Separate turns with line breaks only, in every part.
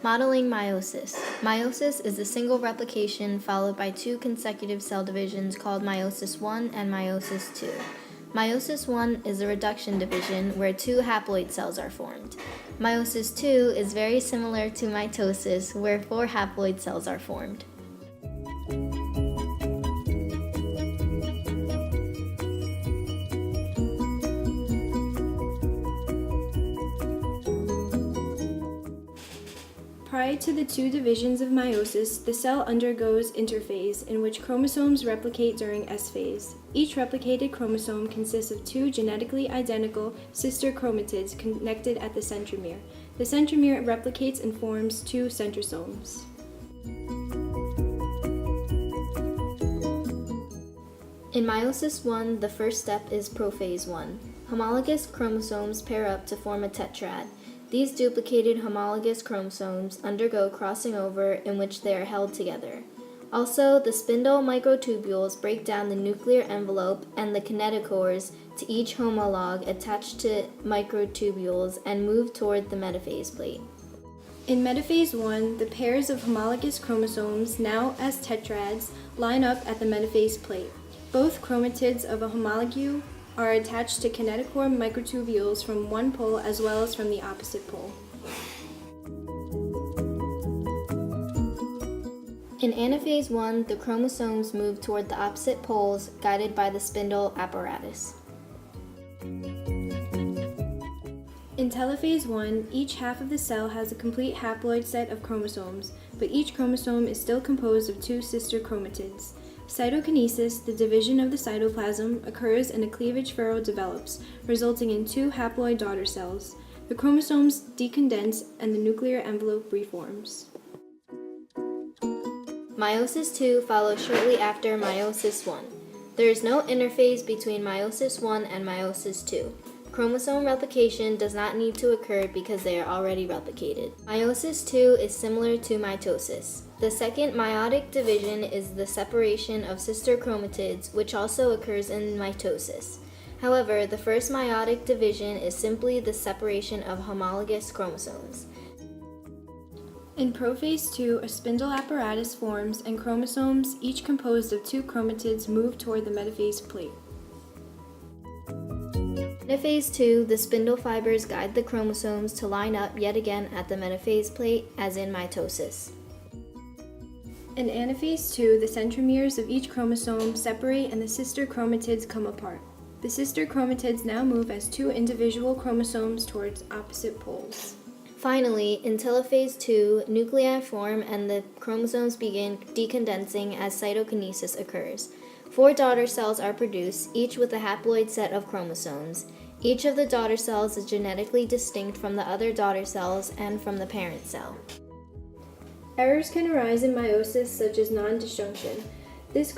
Modeling meiosis. Meiosis is a single replication followed by two consecutive cell divisions called meiosis I and meiosis II. Meiosis I is a reduction division where two haploid cells are formed. Meiosis II is very similar to mitosis where four haploid cells are formed.
Prior to the two divisions of meiosis, the cell undergoes interphase, in which chromosomes replicate during S phase. Each replicated chromosome consists of two genetically identical sister chromatids connected at the centromere. The centromere replicates and forms two centrosomes.
In meiosis I, the first step is prophase I. Homologous chromosomes pair up to form a tetrad. These duplicated homologous chromosomes undergo crossing over in which they are held together. Also, the spindle microtubules break down the nuclear envelope and the kinetochores to each homolog attached to microtubules and move toward the metaphase plate.
In metaphase I, the pairs of homologous chromosomes, now as tetrads, line up at the metaphase plate. Both chromatids of a homologue are attached to kinetochore microtubules from one pole as well as from the opposite pole.
In anaphase I, the chromosomes move toward the opposite poles, guided by the spindle apparatus.
In telophase I, each half of the cell has a complete haploid set of chromosomes, but each chromosome is still composed of two sister chromatids. Cytokinesis, the division of the cytoplasm, occurs and a cleavage furrow develops, resulting in two haploid daughter cells. The chromosomes decondense and the nuclear envelope reforms.
Meiosis II follows shortly after meiosis I. There is no interphase between meiosis I and meiosis II. Chromosome replication does not need to occur because they are already replicated. Meiosis II is similar to mitosis. The second meiotic division is the separation of sister chromatids, which also occurs in mitosis. However, the first meiotic division is simply the separation of homologous chromosomes.
In prophase II, a spindle apparatus forms and chromosomes, each composed of two chromatids, move toward the metaphase plate.
In phase II, the spindle fibers guide the chromosomes to line up yet again at the metaphase plate, as in mitosis.
In anaphase II, the centromeres of each chromosome separate and the sister chromatids come apart. The sister chromatids now move as two individual chromosomes towards opposite poles.
Finally, in telophase II, nuclei form and the chromosomes begin decondensing as cytokinesis occurs. Four daughter cells are produced, each with a haploid set of chromosomes. Each of the daughter cells is genetically distinct from the other daughter cells and from the parent cell.
Errors can arise in meiosis, such as non-disjunction. This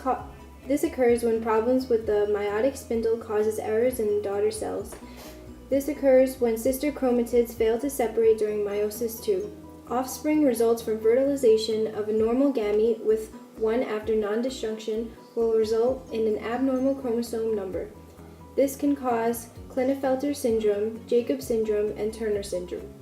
occurs when problems with the meiotic spindle causes errors in daughter cells. This occurs when sister chromatids fail to separate during meiosis II. Offspring results from fertilization of a normal gamete with one after non-disjunction will result in an abnormal chromosome number. This can cause Klinefelter syndrome, Jacob syndrome, and Turner syndrome.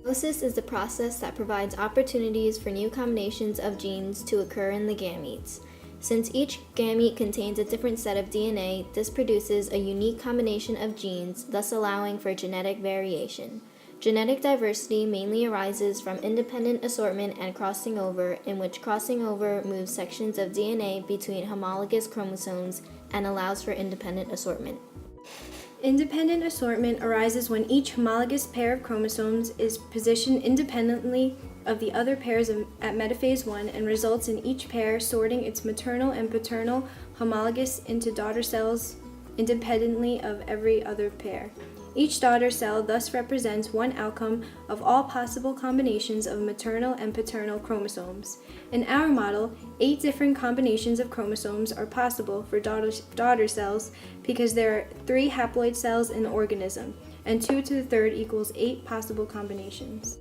Meiosis is the process that provides opportunities for new combinations of genes to occur in the gametes. Since each gamete contains a different set of DNA, this produces a unique combination of genes, thus allowing for genetic variation. Genetic diversity mainly arises from independent assortment and crossing over, in which crossing over moves sections of DNA between homologous chromosomes and allows for independent assortment.
Independent assortment arises when each homologous pair of chromosomes is positioned independently of the other pairs at metaphase I and results in each pair sorting its maternal and paternal homologous into daughter cells independently of every other pair. Each daughter cell thus represents one outcome of all possible combinations of maternal and paternal chromosomes. In our model, 8 different combinations of chromosomes are possible for daughter cells because there are 3 haploid cells in the organism, and 2 to the third equals 8 possible combinations.